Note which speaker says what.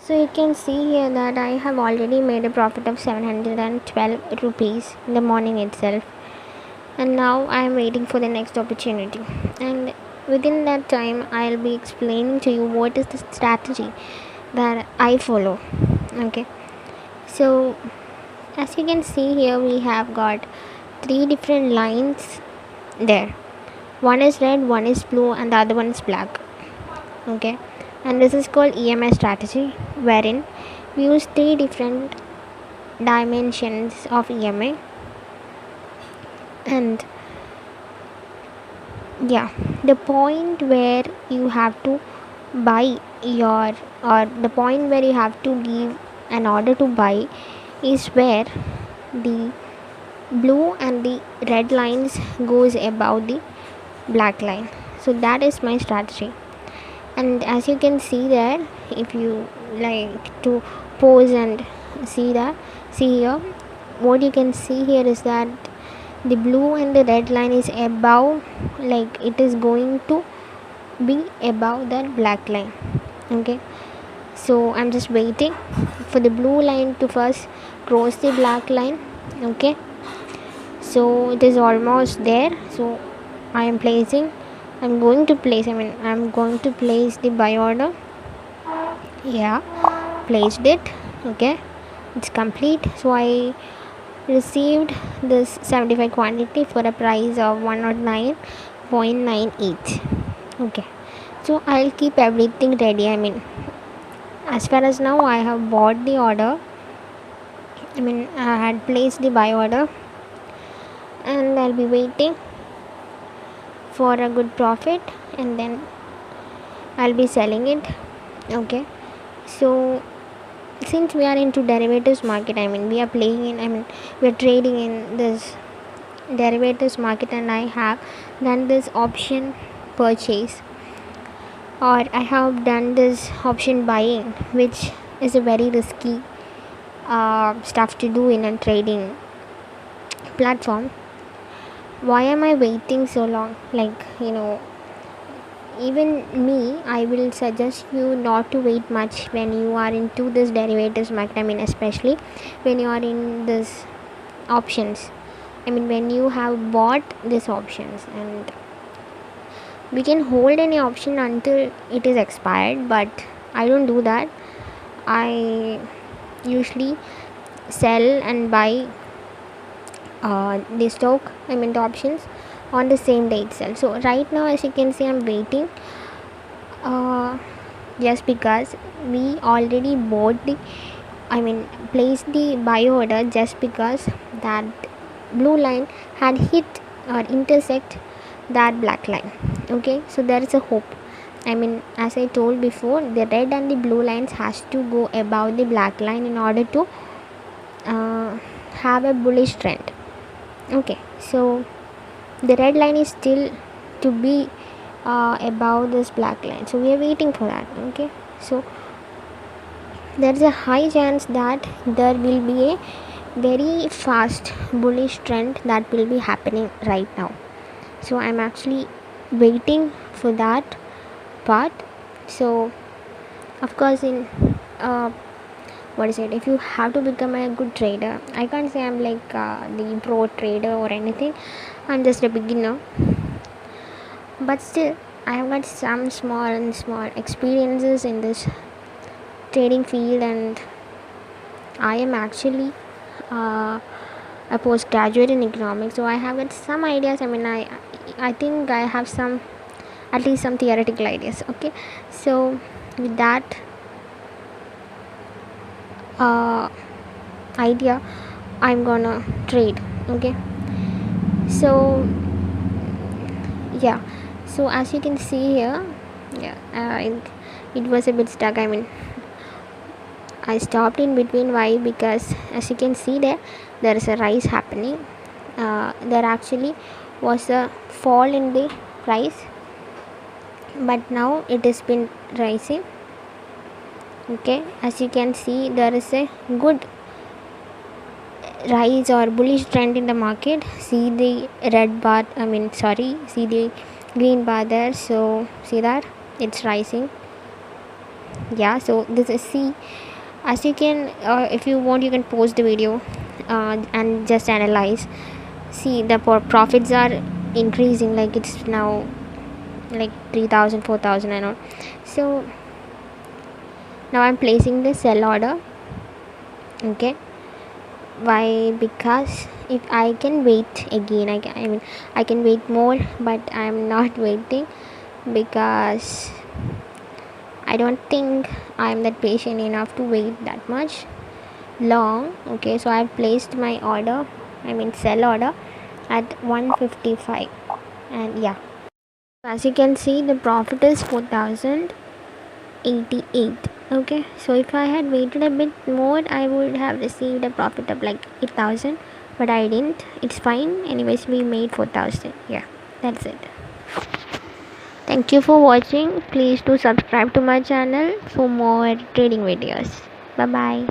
Speaker 1: So you can see here that I have already made a profit of 712 rupees in the morning itself, and now I am waiting for the next opportunity. And within that time, I'll be explaining to you what is the strategy that I follow. Okay, so as you can see here, we have got three different lines there. One is red, one is blue, and the other one is black. Okay, and this is called EMI strategy, wherein we use three different dimensions of EMI. And yeah, the point where you have to buy your, or the point where you have to give an order to buy, is where the blue and the red lines goes above the black line. So that is my strategy. And as you can see there, if you like to pause and see here, what you can see here is that the blue and the red line is above, like it is going to be above that black line. Okay, so I'm just waiting for the blue line to first cross the black line. Okay, so it is almost there. So I'm going to place the buy order. Yeah, placed it. Okay, it's complete. So I received this 75 quantity for a price of 109.98. Okay, so I'll keep everything ready. As far as now, I have bought the order. I had placed the buy order, and I'll be waiting for a good profit, and then I'll be selling it. Okay, so since we are into derivatives market, we are playing in, we are trading in this derivatives market, and I have done this option purchase, or I have done this option buying, which is a very risky stuff to do in a trading platform. Why am I waiting so long? Even me, I will suggest you not to wait much when you are into this derivatives market. Especially when you are in this options. When you have bought these options, and we can hold any option until it is expired, but I don't do that. I usually sell and buy the stock, the options, on the same day itself. So right now, as you can see, I'm waiting just because we already bought the, placed the buy order, just because that blue line had hit or intersect that black line. Okay, so there is a hope. As I told before, the red and the blue lines has to go above the black line in order to have a bullish trend. Okay, so the red line is still to be above this black line, so we are waiting for that. Okay, so there is a high chance that there will be a very fast bullish trend that will be happening right now. So I'm actually waiting for that part. So of course, in if you have to become a good trader, I can't say I'm like the pro trader or anything. I'm just a beginner, but still I have got some small experiences in this trading field, and I am actually a postgraduate in economics, so I have got some ideas. I think I have some, at least some theoretical ideas. Okay, so with that idea, I'm gonna trade. Okay, so yeah, so as you can see here, it was a bit stuck. I stopped in between. Why? Because as you can see there is a rise happening. There actually was a fall in the price, but now it has been rising. Okay, as you can see, there is a good rise or bullish trend in the market. See the red bar, see the green bar there. So see that it's rising. Yeah, so this is, see, as you can, if you want, you can pause the video and just analyze. See, the profits are increasing, like it's now like 3000, 4000 and all. So now I'm placing the sell order. Okay, why? Because if I can wait again, I can wait more, but I'm not waiting because I don't think I'm that patient enough to wait that much long. Okay, so I've placed my order, sell order, at 155, and yeah, as you can see, the profit is 4088. Okay, so if I had waited a bit more, I would have received a profit of like 8000, but I didn't. It's fine, anyways. We made 4000. Yeah, that's it. Thank you for watching. Please do subscribe to my channel for more trading videos. Bye bye.